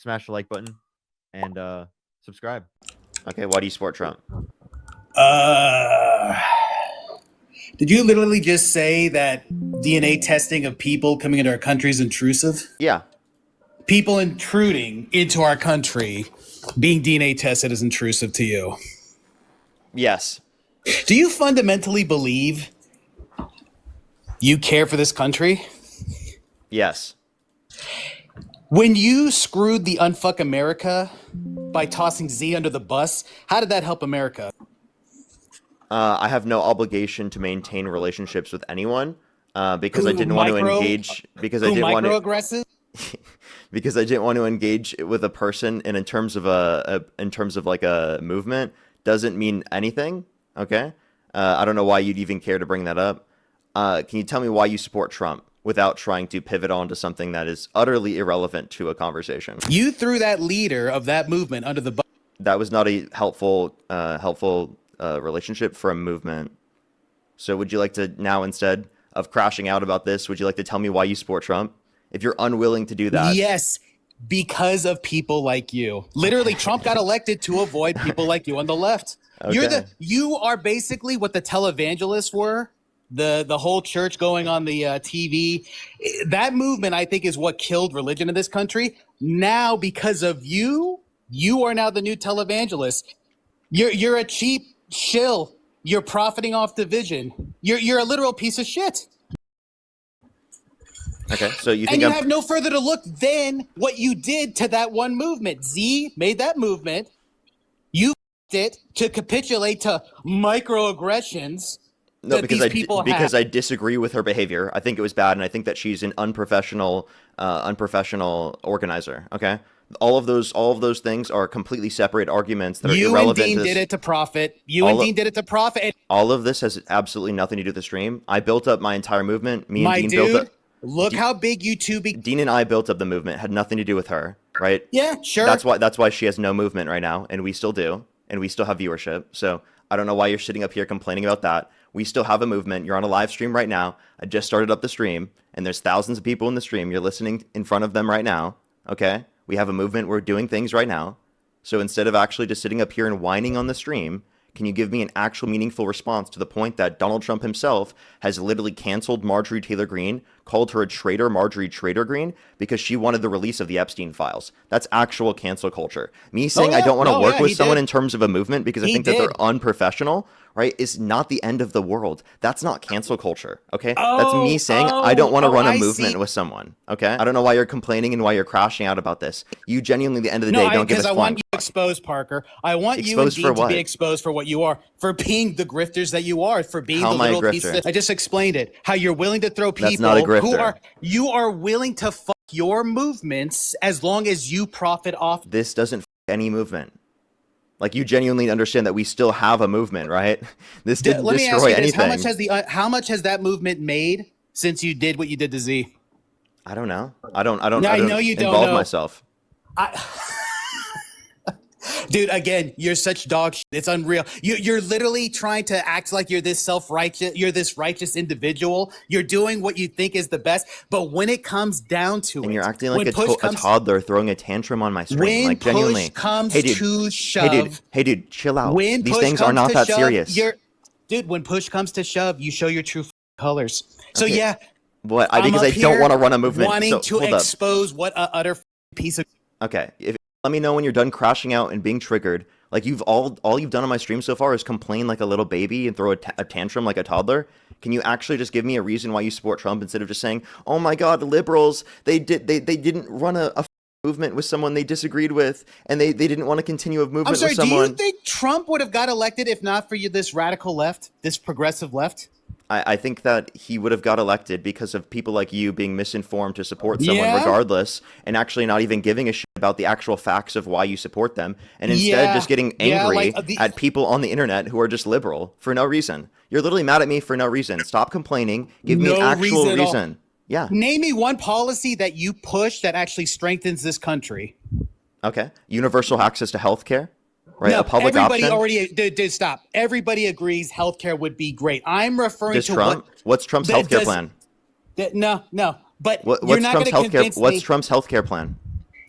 smash the like button, and subscribe. Okay, why do you support Trump? Uh, did you literally just say that DNA testing of people coming into our country is intrusive? Yeah. People intruding into our country, being DNA tested is intrusive to you. Yes. Do you fundamentally believe you care for this country? Yes. When you screwed the unfuck America by tossing Z under the bus, how did that help America? I have no obligation to maintain relationships with anyone because I didn't want to engage. Because I didn't want to. Microaggressive? Because I didn't want to engage with a person, and in terms of like a movement, doesn't mean anything. Okay. I don't know why you'd even care to bring that up. Can you tell me why you support Trump without trying to pivot onto something that is utterly irrelevant to a conversation? You threw that leader of that movement under the bus. That was not a helpful relationship for a movement. So would you like to now, instead of crashing out about this, would you like to tell me why you support Trump? If you're unwilling to do that. Yes, because of people like you. Literally, Trump got elected to avoid people like you on the left. Okay. You are basically what the televangelists were. The whole church going on the TV. That movement, I think, is what killed religion in this country. Now, because of you, you are now the new televangelist. You're a cheap shill. You're profiting off division. You're a literal piece of shit. Okay, so you think and you have no further to look than what you did to that one movement. Z made that movement. You it to capitulate to microaggressions. No, because I disagree with her behavior. I think it was bad, and I think that she's an unprofessional organizer. Okay, all of those things are completely separate arguments that are irrelevant. You and Dean did it to profit. Dean did it to profit. All of this has absolutely nothing to do with the stream. I built up my entire movement. Me and Dean built up. Look how big you two be. Dean and I built up the movement. Had nothing to do with her, right? Yeah, sure. That's why she has no movement right now, and we still do, and we still have viewership. So I don't know why you're sitting up here complaining about that. We still have a movement. You're on a live stream right now. I just started up the stream, and there's thousands of people in the stream. You're listening in front of them right now. Okay? We have a movement. We're doing things right now. So instead of actually just sitting up here and whining on the stream, can you give me an actual meaningful response to the point that Donald Trump himself has literally canceled Marjorie Taylor Greene, called her a traitor, Marjorie Traitor Greene, because she wanted the release of the Epstein files? That's actual cancel culture. Me saying I don't want to work with someone in terms of a movement because I think that they're unprofessional, right, is not the end of the world. That's not cancel culture, okay? That's me saying I don't want to run a movement with someone, okay? I don't know why you're complaining and why you're crashing out about this. You genuinely, at the end of the day, don't give us I want you exposed, Parker. I want you and Dean to be exposed for what you are, for being the grifters that you are, for being the little piece that I just explained it. How you're willing to throw people who are willing to fuck your movements as long as you profit off. This doesn't fuck any movement. Like, you genuinely understand that we still have a movement, right? This didn't destroy anything. How much has that movement made since you did what you did to Z? I don't know. I don't know you don't involve know. myself. Dude, again, you're such dog shit. It's unreal. You're literally trying to act like you're this self-righteous, you're this righteous individual. You're doing what you think is the best. But when it comes down to and you're acting like a toddler throwing a tantrum on my stream. Like, genuinely. When push comes to shove. Hey, dude, chill out. These things are not that serious. Dude, when push comes to shove, you show your true colors. So, yeah. What? Because I don't want to run a movement. Wanting to expose what a utter piece of... Okay. Let me know when you're done crashing out and being triggered. Like, all you've done on my stream so far is complain like a little baby and throw a tantrum like a toddler. Can you actually just give me a reason why you support Trump instead of just saying, "Oh my God, the liberals, they didn't run a movement with someone they disagreed with, and they didn't want to continue a movement with someone." Do you think Trump would have got elected if not for this radical left, this progressive left? I think that he would have got elected because of people like you being misinformed to support someone regardless, and actually not even giving a shit about the actual facts of why you support them, and instead just getting angry at people on the internet who are just liberal for no reason. You're literally mad at me for no reason. Stop complaining. Give me an actual reason. Yeah. Name me one policy that you push that actually strengthens this country. Okay. Universal access to healthcare. Right, no, a public everybody option? Stop. Everybody agrees healthcare would be great. I'm referring to Trump? What's Trump's healthcare plan? No. But you're not going to convince me. What's Trump's healthcare plan?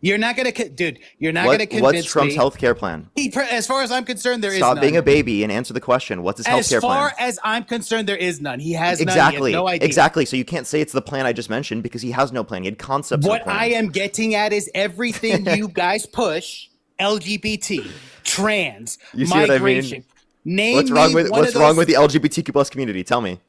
You're not gonna, dude. You're not gonna convince What's Trump's me. healthcare plan? As far as I'm concerned, there is Stop none. being a baby and answer the question. What's his As healthcare plan? far as I'm concerned, there is none. He has Exactly. none. He has no idea. Exactly. So you can't say it's the plan I just mentioned because he has no plan. He had concepts. What of a plan. I am getting at is everything you guys push: LGBT, trans, You see what I mean? migration. Name What's wrong me with one what's of wrong those- with the LGBTQ plus community? Tell me.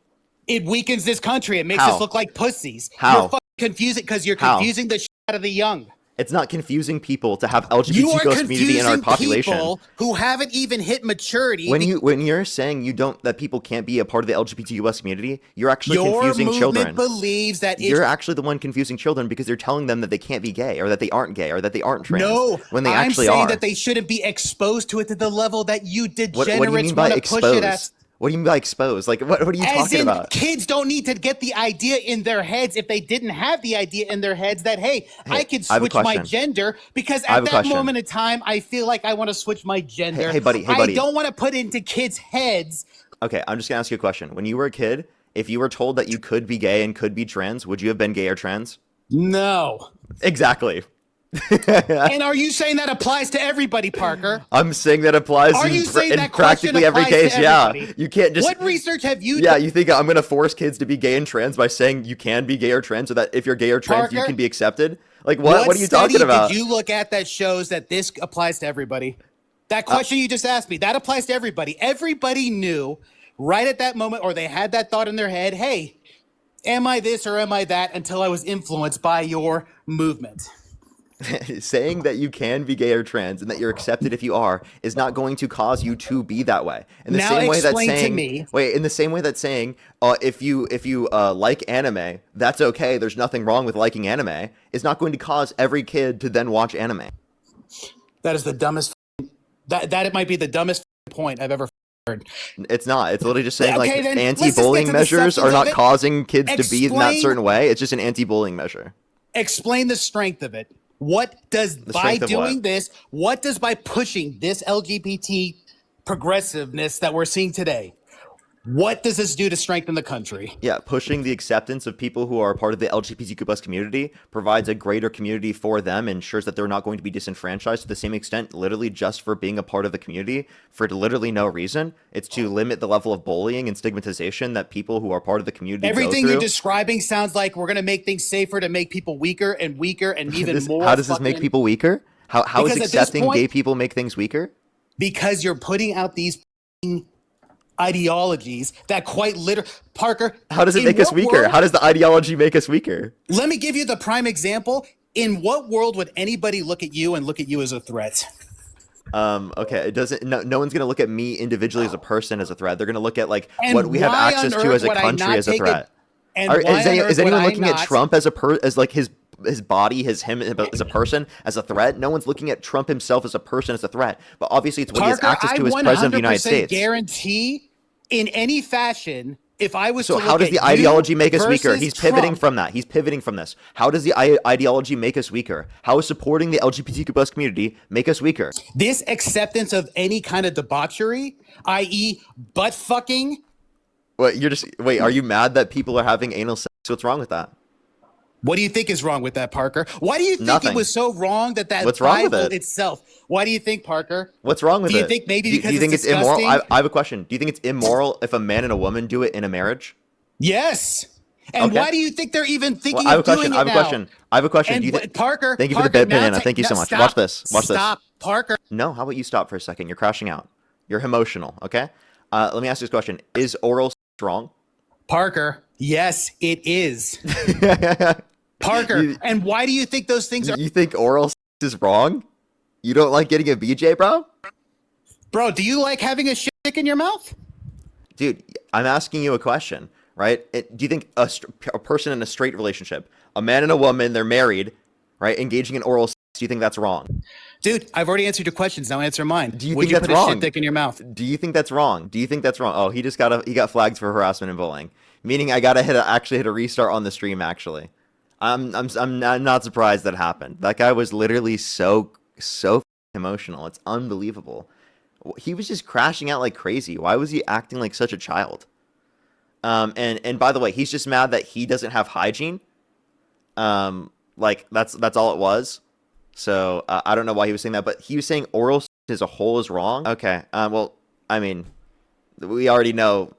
It weakens this country. It makes How? us look like pussies. How? You're fucking confusing because you're How? confusing the shit out of the young. It's not confusing people to have You LGBTQ are plus community in our confusing population. people who haven't even hit maturity. When you're saying you don't that people can't be a part of the LGBTQ plus community, you're actually your confusing movement children. believes that You're actually the one confusing children because you're telling them that they can't be gay or that they aren't gay or that they aren't trans. No, when they I'm actually saying are. that they shouldn't be exposed to it to the level that you degenerates What do you mean by want to push it expose? as. What do you mean by expose? Like what are you As talking in, about? kids don't need to get the idea in their heads if they didn't have the idea in their heads that, hey, I could I have a switch my question. gender because I have at a that question. moment in time, I feel like I want to switch my gender. Hey, buddy. I don't want to put into kids' heads. Okay, I'm just gonna ask you a question. When you were a kid, if you were told that you could be gay and could be trans, would you have been gay or trans? No. Exactly. And are you saying that applies to everybody, Parker? I'm saying that applies Are you saying in that question practically every applies to case. Yeah, everybody? you can't just. What research have you Yeah, done? you think I'm gonna force kids to be gay and trans by saying you can be gay or trans, so that if you're gay or trans, you Parker? can be accepted? Like what? What are you study talking about? Did you look at that shows that this applies to everybody? That question you just asked me, that applies to everybody. Everybody knew right at that moment, or they had that thought in their head, hey, am I this or am I that, until I was influenced by your movement. Saying that you can be gay or trans and that you're accepted if you are is not going to cause you to be that way. In the Now same way that explain to saying, me- wait, in the same way that saying, if you like anime, that's okay. There's nothing wrong with liking anime. Is not going to cause every kid to then watch anime. That is the dumbest. That it might be the dumbest point I've ever heard. It's not. It's literally just saying Okay, then, let's just get anti-bullying to the measures are substance not of it. causing kids to be in that Explain- certain way. It's just an anti-bullying measure. Explain the strength of it. What does by strength of doing what? this? What does by pushing this LGBT progressiveness that we're seeing today? What does this do to strengthen the country? Yeah, pushing the acceptance of people who are part of the LGBTQ plus community provides a greater community for them, ensures that they're not going to be disenfranchised to the same extent, literally just for being a part of the community for literally no reason. It's to limit the level of bullying and stigmatization that people who are part of the community Everything go you're through. describing sounds like we're going to make things safer to make people weaker and weaker and even more. How does this make people weaker? How is Because at this accepting point- gay people make things weaker? Because you're putting out these ideologies that quite literally, Parker. How does it in make us what weaker? world- How does the ideology make us weaker? Let me give you the prime example. In what world would anybody look at you and look at you as a threat? Okay, it doesn't. No one's gonna look at me individually as a person as a threat. They're gonna look at like And what we have why access on to earth as a would I country not as a take threat. And Are- why is, on any, earth is would anyone I looking at not- Trump as as like his body, him as a person as a threat? No one's looking at Trump himself as a person as a threat. But obviously, it's what he has Parker, access I to as president of the United 100% States. guarantee in any fashion, if I was So to how look does the at you ideology make us weaker? versus He's pivoting Trump, from that. He's pivoting from this. How does the ideology make us weaker? How is supporting the LGBTQ plus community make us weaker? this acceptance of any kind of debauchery, i.e., butt fucking. Wait, are you mad that people are having anal sex? What's wrong with that? What do you think is wrong with that, Parker? Why do you think Nothing. it was so wrong that What's wrong with Bible it? itself? Why do you think, Parker? What's wrong with it? Do you think maybe because do you think it's it's immoral? disgusting? I have a question. Do you think it's immoral if a man and a woman do it in a marriage? Yes. And Okay. why do you think they're even thinking Well, I have a of doing question. it I have a now? question. I have a question. And Do you think? Parker, Thank you for the Parker, bit, now banana. ta- Thank you so now much. stop, Watch this. Watch this. Stop, Parker. No, how about you stop for a second? You're crashing out. You're emotional. Okay. Let me ask you this question: is oral sex wrong? Parker, yes, it is. Parker, You- and why do you think those things are? You think oral sex is wrong? You don't like getting a BJ, bro? Bro, do you like having a shit dick in your mouth? Dude, I'm asking you a question, right? Do you think a person in a straight relationship, a man and a woman, they're married, right, engaging in oral sex, do you think that's wrong? Dude, I've already answered your questions. Now answer mine. Do you Would think you that's put a wrong? shit dick in your mouth? Do you think that's wrong? Do you think that's wrong? Oh, he got flagged for harassment and bullying. Meaning I gotta actually hit a restart on the stream. Actually, I'm not surprised that happened. That guy was literally so emotional. It's unbelievable. He was just crashing out like crazy. Why was he acting like such a child? And by the way, he's just mad that he doesn't have hygiene. Like that's all it was. So I don't know why he was saying that, but he was saying oral sex as a whole is wrong. Okay. Well, I mean, we already know